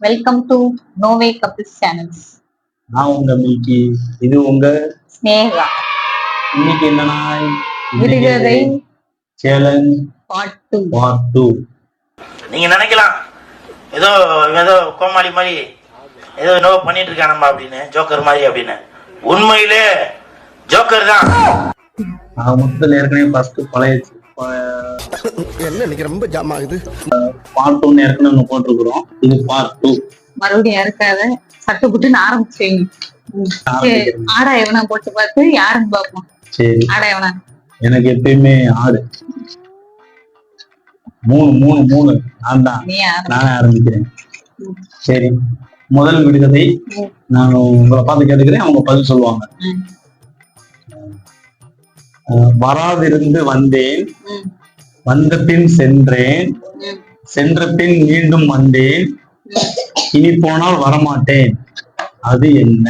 Welcome to நோவே couples channels. நான் உங்க மில்கி, இது உங்க ஸ்னேகா. இன்னைக்கு என்னன்னா விடுகதை சேலஞ்ச் பார்ட் 2. நீங்க நினைக்கலாம் ஏதோ ஏதோ கோமாளி மாதிரி ஏதோ என்னவோ பண்ணிட்டு இருக்கானம்மா அப்படின்னு, ஜோக்கர் மாதிரி அப்படின்னு. உண்மையிலே ஜோக்கர் தான். நான் மொத்தத்தில் ஏற்கனவே ஃபர்ஸ்ட் பழைய என்ன இன்னைக்கு ரொம்ப ஜாம் ஆகுது. பார்ட் 1 ஏற்கனவே ஒன்று போட்டிருக்கிறோம். இது பார்ட் 2. மறுபடியும் யாருக்காத சட்டு புட்டுன்னு ஆரம்பிச்சீங்க. ஆடா எவனா போட்டு பார்த்து யாருன்னு பாப்போம். சரி, ஆடா எவனா? எனக்கு எப்பயுமே ஆடு. 3 நான் தான், நானே ஆரம்பிக்கிறேன். சரி, முதல் விடுகதை நான் உங்களை பார்த்து கேட்டுக்கிறேன், அவங்க பதில் சொல்லுவாங்க. வராதிருந்து வந்தேன், வந்த பின் சென்றேன், சென்ற பின் மீண்டும் வந்தேன், இனி போனால் வரமாட்டேன், அது என்ன?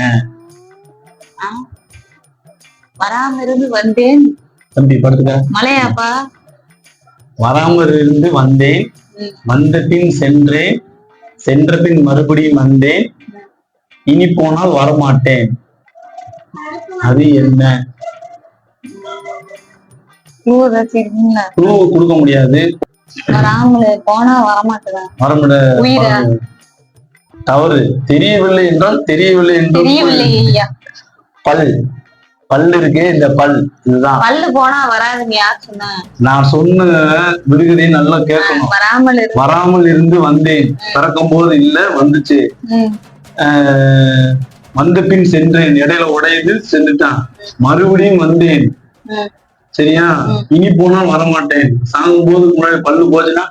வராம இருந்து வந்தேன். தம்பி படுத்துக்க. மலையாப்பா. வராமல் இருந்து வந்தேன், வந்த பின் சென்றேன், சென்ற பின் மறுபடியும் வந்தேன், இனி போனால் வரமாட்டேன், அது என்ன? கொடுக்க முடியாது. வராமல போனா வரமாட்டேன். வரமுட தவறு. தெரியவில்லை என்றால் தெரியவில்லை என்று. தெரியவில்லை ஐயா. பல் இருக்கு, இந்த பல் இதுதான். பல்லு போனா வராதுங்க, யார் சொன்னா? நான் சொன்ன விடுகதையை நல்லா கேட்கணும். வராமல் இருந்து வந்தேன், பிறக்கும் போது இல்ல வந்துச்சு. வந்த பின் சென்றேன், இடையில உடையுது சென்றுட்டான், மறுபடியும் வந்தேன். சரியா? இனி போனா வரமாட்டேன். சாகும் போது முன்னாடி பல்லு போச்சுன்னா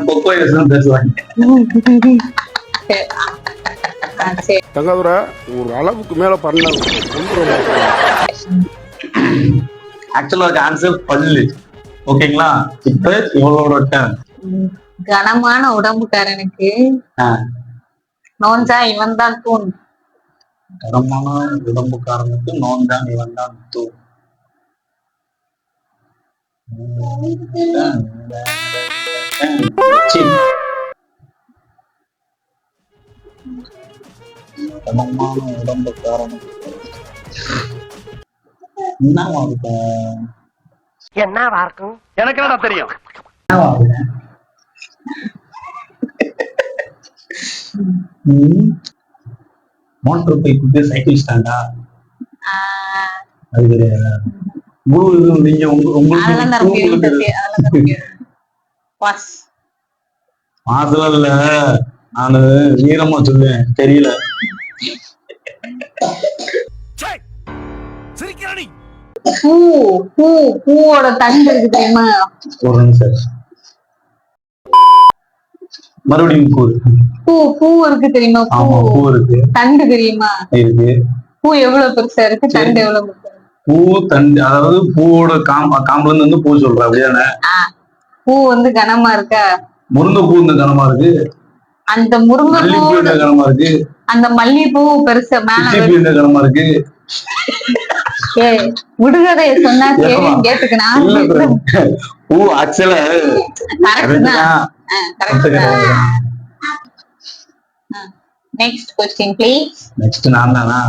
பொக்கோ பேசுவாங்க. தங்கதுரை ஒரு அளவுக்கு மேல பண்ண. ஆக்சுவலா ஆன்சர் பல்லு. ஓகேங்களா? இப்ப இவளோட டர்ன். கனமான உடம்புக்காரனுக்கு நோஞ்சா இவன் தான் தூண். கனமான உடம்புக்காரனுக்கு நோன்தான் இவன் தான் தூண். கனமான உடம்புக்காரனுக்கு என்னவா இருக்கும்? எனக்கு என்ன தெரியும்? மோட்டர் பைக்கு சைக்கிள் ஸ்டாண்டா? அது கிடையாது. நீங்க மாசல இல்ல, நானு வீரமா சொல்லுவேன், தெரியல. பூவோட தண்டு இருக்கு தெரியுமா? ஒரு நிமிஷம், மறுபடியும் பூ இருக்கு தெரியுமா? பூ இருக்கு. தண்டு தெரியுமா? இருக்கு. பூ எவ்வளவு பெருசா இருக்கு, தண்டு எவ்வளவு பெருசா? பூ தண்டு, அதாவது பூவோட காம்புல இருந்து பூ சொல்ற, அப்படியானே? பூ கனமா இருக்கா? முருங்கை பூ கனமா இருக்கு. அந்த முருங்கை பூ கனமா இருக்கு. அந்த மல்லிகைப்பூ பெருசா மேல கனமா இருக்கு. விடுகதைய சொன்னா கேட்டுக்கணும். பூ ஆக்சுவலா நெக்ஸ்ட் क्वेश्चन ப்ளீஸ். நெக்ஸ்ட் நான் தானா?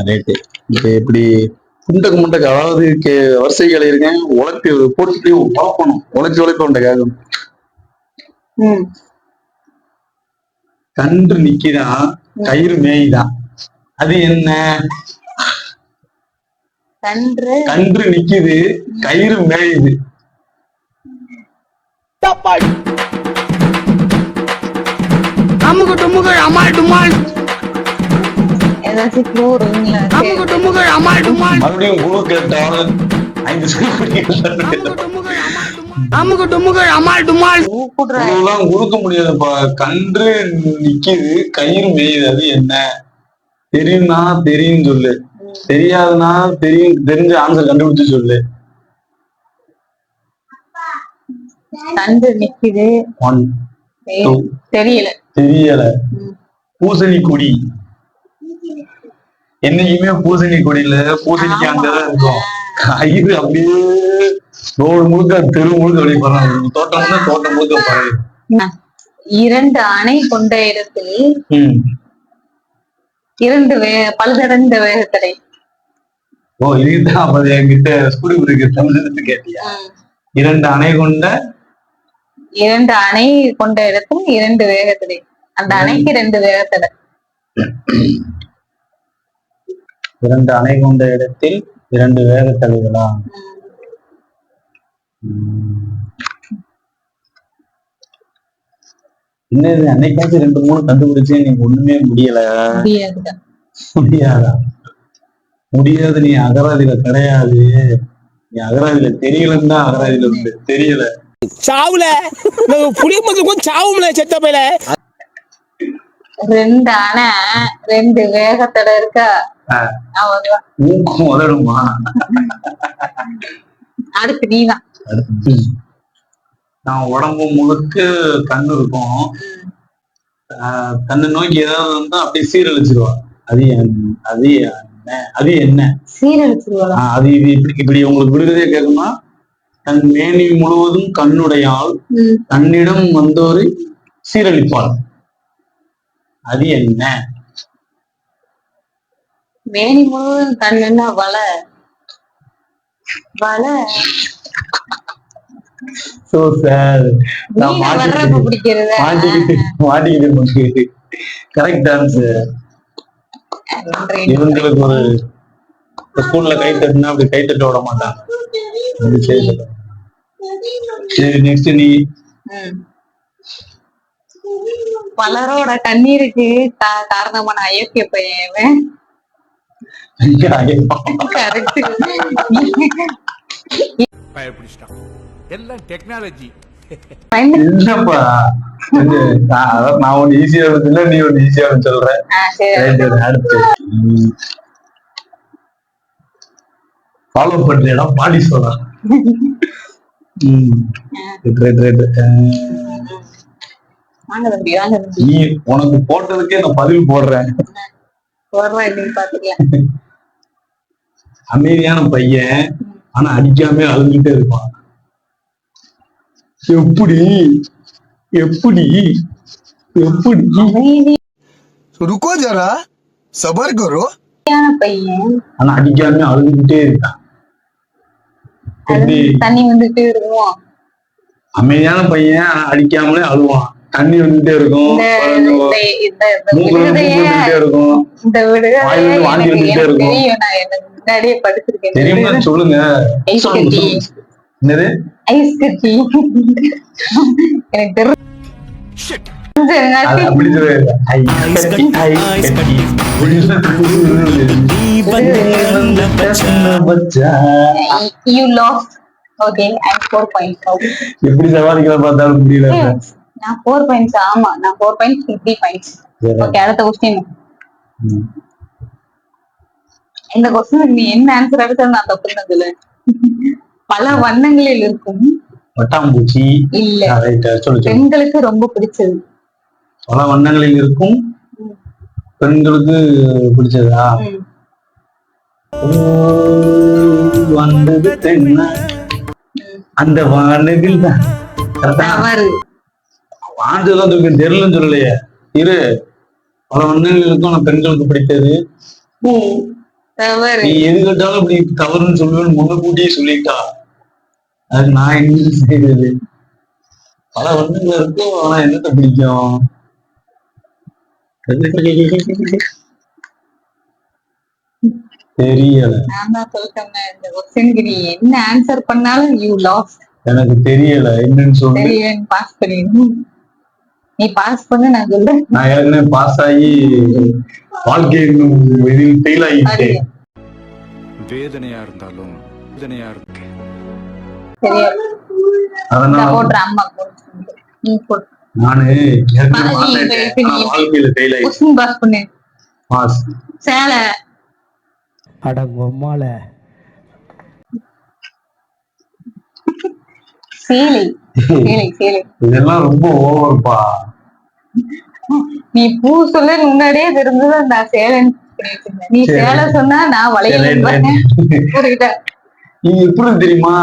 ரைட். இப்ப எப்படி முண்டக்கு அதாவது வரிசைகள் இருக்கேன், உழைப்பி போட்டு உழைப்பணும், உழைப்ப உண்டக்காகும். கன்று நிக்கிதான், கயிறு மேய்தான், அது என்ன? கன்று நிக்குது, கயிறு மேயுது. மறுபடியும் குழு கேட்டால் 5 கொடுக்க முடியாதுப்பா. கன்று நிக்குது, கயிறு மேயுது, அது என்ன? தெரியும்னா தெரியும் சொல்லு, தெரியாதுன்னா தெரிஞ்ச ஆன்சர் கண்டுபிடிச்சு சொல்லு. கன்று நிக்குது, 1 2 தெரியல. பூசணி கொடி. என்னைக்குமே பூசணி கொடியில பூசணிக்கு அங்கதான் இருக்கும். கயிறு அப்படியே ரோடு முழுக்க, தெரு முழுக்க அப்படி பரவாயில்ல. தோட்டம் முழுக்க பரவாயில்ல. 2 அணை கொண்ட இடத்தில் ம். 2 பழுதடைந்த வேகத்தடை. ஓ இதுதான் அப்ப என்கிட்ட ஸ்கூல் இருக்கு தமிழ் கேட்டியா? 2 அணை கொண்ட 2 அணை கொண்ட இடத்தில் 2 வேகத்தடை. அந்த அணைக்கு 2 வேகத்தடை. 2 அணை கொண்ட இடத்தில் 2 வேகத்தடைகளா? என்னது அன்னைக்காச்சும் 2 3 கண்டுபிடிச்சே நீங்க ஒண்ணுமே முடியல. முடியாதுதான். முடியாதா? முடியாது, நீ அகராதியில கிடையாது. நீ அகராதியில தெரியலன்னு தான் அகராதியில உண்டு, தெரியல. சாவுல புளிய மருந்து சாவும்ல செத்த பையில. 2 அணை 2 வேகத்தடை இருக்கா? அவ்வளவுதான். மூக்கும் உதடுமா? அடுத்து நீதான். நான் உடம்பு முழுக்க கண்ணு இருக்கும். கண்ணு நோக்கி ஏதாவது வந்தா அப்படியே சீரழிச்சிருவா. அது என்ன சீரழிச்சிருவா? அது இது இப்படி உங்களுக்கு விடுதலையே கேட்குமா? தன் மேனி முழுவதும் கண்ணுடையால் தன்னிடம் வந்தோரை சீரழிப்பாள். அது என்ன? மேனி முழுவதும் கண்ணுன்னா வலை. வலை. சோ சார், நான் வர்றப்ப பிடிக்கிறதா? மாட்டிக்கிட்டு கரெக்ட் ஆன்சர். இவங்களுக்கு ஒரு ஸ்கூல்ல கை தட்டுனா அப்படி கை தட்ட விட மாட்டாங்க. சரி நெக்ஸ்ட் நீ. பலரோட கண்ணீருக்கு காரணமான அயோக்கிய பையன். எல்லாம் டெக்னாலஜி. இல்லப்பா, நான் ஒண்ணு ஈஸியா இல்ல, நீ ஒண்ணு ஈஸியா சொல்றேன். அடுத்து ஃபாலோ பண்ற இடம் பாடி சொல்ல. நீ உனக்கு போட்டதுக்கே நான் பதில் போடுறேன். அமைதியான பையன், ஆனா அடிக்காம அழுதுகிட்டே இருப்பான். எப்படி எப்படி எப்படி? रुको जरा सबर करो. பையன் ஆனா அடிக்காம அழுதுகிட்டே இருக்கான். தண்ணி வந்துட்டே இருக்கும். அமைதியான பையன் ஆனா அடிக்காமலே அழுவான். தண்ணி வந்துட்டே இருக்கும். இருக்கும். இந்த விடுதலை வாங்கி வந்துட்டே இருக்கும். முன்னாடியே படிச்சிருக்கேன். தெரியுமா? சொல்லுங்க. என்னது? ஐஸ் கட்டி. எனக்கு எப்படி சமாளிக்கிற பார்த்தாலும் முடியல. நான் 4 பாயிண்ட்ஸ். ஆமா, நான் 4 பாயிண்ட்ஸ் 3 பாயிண்ட்ஸ். ஓகே, அடுத்த क्वेश्चन. இந்த क्वेश्चन நீ என்ன ஆன்சர் எடுத்தாலும் நான் தப்புனதுல. பல வண்ணங்களில் இருக்கும் பட்டாம்பூச்சி. இல்ல, பெண்களுக்கு ரொம்ப பிடிச்சது. பல வண்ணங்களில் இருக்கும் பெண்களுக்கு பிடிச்சதா? வந்தது தென்ன அந்த வானவில் தான். வாஞ்சதான் தூக்கி தெரியலன்னு சொல்லலையே. இரு, பல வண்ணங்களில் இருக்கும் பெண்களுக்கு பிடித்தது. நீ எது கேட்டாலும் இப்படி தவறுன்னு சொல்லுவேன்னு முன்னக்கூட்டியே சொல்லிட்டா. அது நான் என்ன செய்யறது? பல வண்ணங்கள் இருக்கும், ஆனா என்னத்த பிடிக்கும்? தெரியல. என்ன ஆன்சர் பண்ணாலும் யூ லாஸ்ட். எனக்கு தெரியல, என்னன்னு சொல்லு. பாஸ் பண்ணிடு. நீ பாஸ் பண்ணு, நான் சொல்றேன். நான் ஏற்கனவே பாஸ் ஆகி வாழ்க்கை இதில் ஃபெயில் ஆகிட்டேன். வேதனையா இருந்தாலும் வேதனையா இருக்கு. அதனால நானு வாழ்க்கையில ஃபெயில் ஆகி பாஸ் பண்ணு. பாஸ். சேலை. அடங்கம்மால சேலை. சேலை சேலை இதெல்லாம் ரொம்ப ஓவர்ப்பா. நீ பூ சொல்ல முன்னாடியே தெரிஞ்சது நான் சேலைன்னு. நீ சேலை சொன்னா நான் வளையல். நீங்க எப்படி தெரியுமா?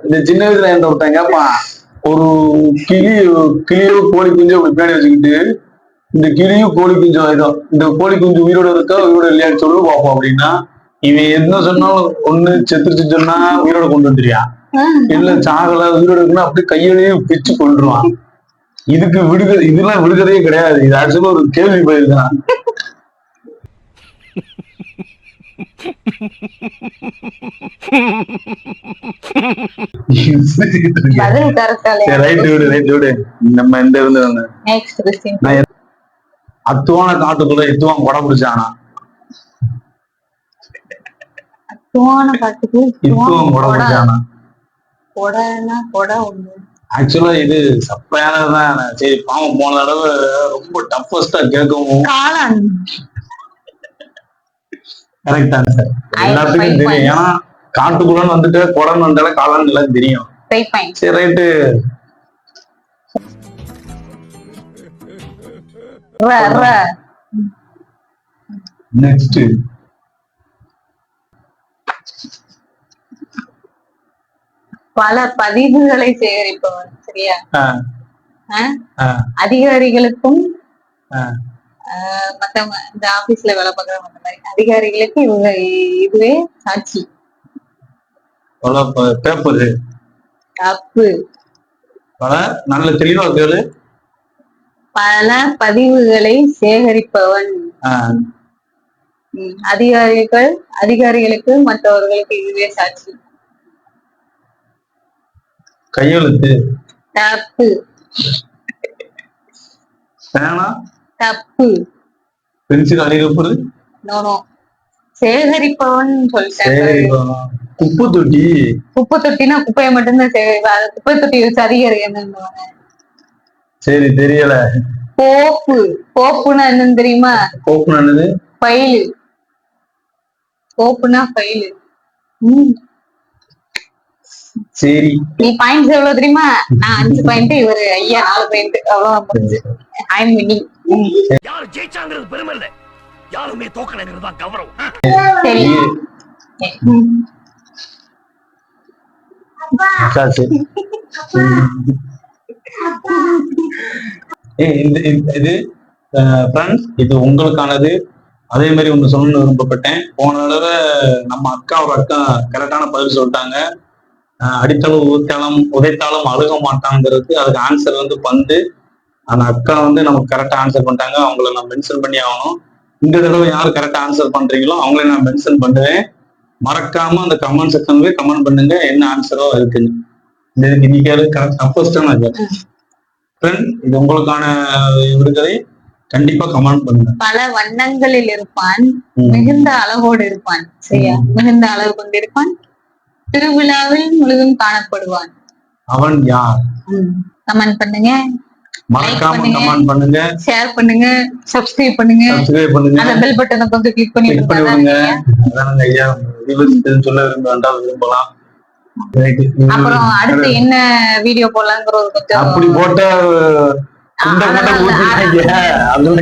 இந்த சின்ன வயசுல எந்த ஒருத்தன் கேப்பான், ஒரு கிளியோ கோழி குஞ்சோ அப்படி பின்னாடி வச்சுக்கிட்டு இந்த கிளியும் கோழி குஞ்சும் ஆயுதம், இந்த கோழி குஞ்சு உயிரோட இருக்கா உயிரோட இல்லையான்னு சொல்லு பார்ப்போம் அப்படின்னா, இவன் என்ன சொன்னாலும் ஒண்ணு செத்துருச்சு சொன்னா உயிரோட கொண்டு வந்துருவான், இல்ல சாகல உயிரோட இருக்குன்னா அப்படியே கையிலேயே பிச்சு கொண்டுருவான். இதுக்கு இதெல்லாம் விடுகதையே கிடையாது. இது ஆக்சுவலா ஒரு கேள்வி பதில் தான். பதில் கரெக்டாலே. ரைட் விடு. நம்ம எந்த இருந்து நெக்ஸ்ட் क्वेश्चन. அத்துவான காட்டுக்குள்ள எத்துவான் கொடை பிடிச்சானா? அத்துவான காட்டுக்கு இத்துவான் கொடை பிடிச்சானா? கொடைனா கொடை ஒண்ணு. ஆக்சுவலா இது சப்பையானதுதான். சரி பாவம், போன தடவை ரொம்ப டஃபஸ்டா கேட்கவும் காளான். Correct answer. எல்லாத்துக்கும் தெரியும். ஏன்னா காட்டுக்குள்ளன்னு வந்துட்டு கொடன்னு வந்தால காளான் எல்லாம் தெரியும். சரி ரைட்டு. நெக்ஸ்ட் பல பதிவுகளை சேகரிப்பவன். சரியா? அதிகாரிகளுக்கும் மத்த இந்த ஆபீஸ்ல வேலை பார்க்கறவங்க அந்த மாதிரி அதிகாரிகளுக்கு இவங்க இதுவே சாட்சி. பேப்பர் தப்பு. நல்ல தெளிவா கேளு. பல பதிவுகளை சேகரிப்பவன். அதிகாரிகளுக்கு மற்றவர்களுக்கு இதுவே சாட்சி. கையெழுத்து. தப்பு. தப்பு. பென்சில் அடிக்கப்படுது. நோ. சேகரிப்பவன் சொல்லிட்டாங்க. குப்பை தொட்டி. குப்பை தொட்டினா குப்பையை மட்டும்தான் குப்பை தொட்டி வச்சு அதிகாரிகள். சரி தெரியல. கோப்புனா என்னன்னு தெரியுமா? கோப்புனா என்னது? ஃபைல். கோப்புனா ஃபைல். சரி நீ பாயிண்ட்ஸ் எவ்வளவு தெரியுமா? நான் 5 பாயிண்ட், இவரு ஐயா 4 பாயிண்ட். அவ்வளவு. I am winning. யாரு ஜெயிச்சாங்கிறது பெருமை இல்ல, யாருமே தோக்கலைங்கிறது தான் கௌரவம். சரி. இது உங்களுக்கானது. அதே மாதிரி ஒண்ணு சொல்லணும்னு விருப்பப்பட்டேன். போன தடவை நம்ம அக்காவோட அக்கா கரெக்டான பதில் சொல்லிட்டாங்க. அடித்தளவு உதைத்தாலும் அழுக மாட்டாங்கிறது அதுக்கு ஆன்சர் வந்து பந்து. அந்த அக்கா வந்து நமக்கு கரெக்டா ஆன்சர் பண்ணிட்டாங்க. அவங்கள நான் மென்ஷன் பண்ணி ஆகணும். இந்த தடவை யாரு கரெக்டா ஆன்சர் பண்றீங்களோ அவங்களே நான் மென்ஷன் பண்ணுவேன். மறக்காம அந்த கமெண்ட் செக்ஷன்ல கமெண்ட் பண்ணுங்க என்ன ஆன்சரோ இருக்குன்னு. இதுக்கு நீ கேளு. கரெக்டா இது உங்களுக்கான விடுதலை. கண்டிப்பா கமெண்ட் பண்ணுங்க. பல வண்ணங்களில் இருப்பான், மிகுந்த அளவோடு இருப்பான். சரியா? மிகுந்த அளவு கொண்டிருப்பான், திருவிழாவில் முழுதும் காணப்படுவான். அவன் யார்? கமெண்ட் பண்ணுங்க. மறக்காம கமெண்ட் பண்ணுங்க, ஷேர் பண்ணுங்க, சப்ஸ்கிரைப் பண்ணுங்க, அந்த பெல் பட்டனை கொஞ்சம் கிளிக் பண்ணி விடுங்க. அதானங்க ஐயா சொல்ல விரும்பலாம். அப்புறம் அடுத்து என்ன வீடியோ போடலாம்ங்கறது கொஞ்சம் அப்படி போட்டா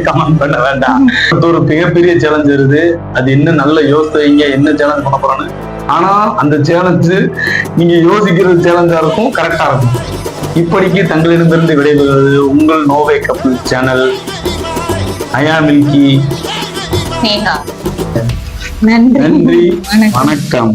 கமெண்ட் பண்ண வேண்டாம். ஒரு மிகப்பெரிய சேலஞ்ச் வருது. அது என்ன நல்ல யோசிங்க, என்ன சேலஞ்ச் பண்ண போறான்னு. ஆனா அந்த சேலஞ்சு நீங்க யோசிக்கிற சேலஞ்சா இருக்கும், கரெக்டா இருக்கும். இப்படிக்கு தங்களிடமிருந்து விடைபெறுவது உங்கள் நோவே கப்பிள் சேனல். ஐயா மில்கி. நன்றி, வணக்கம்.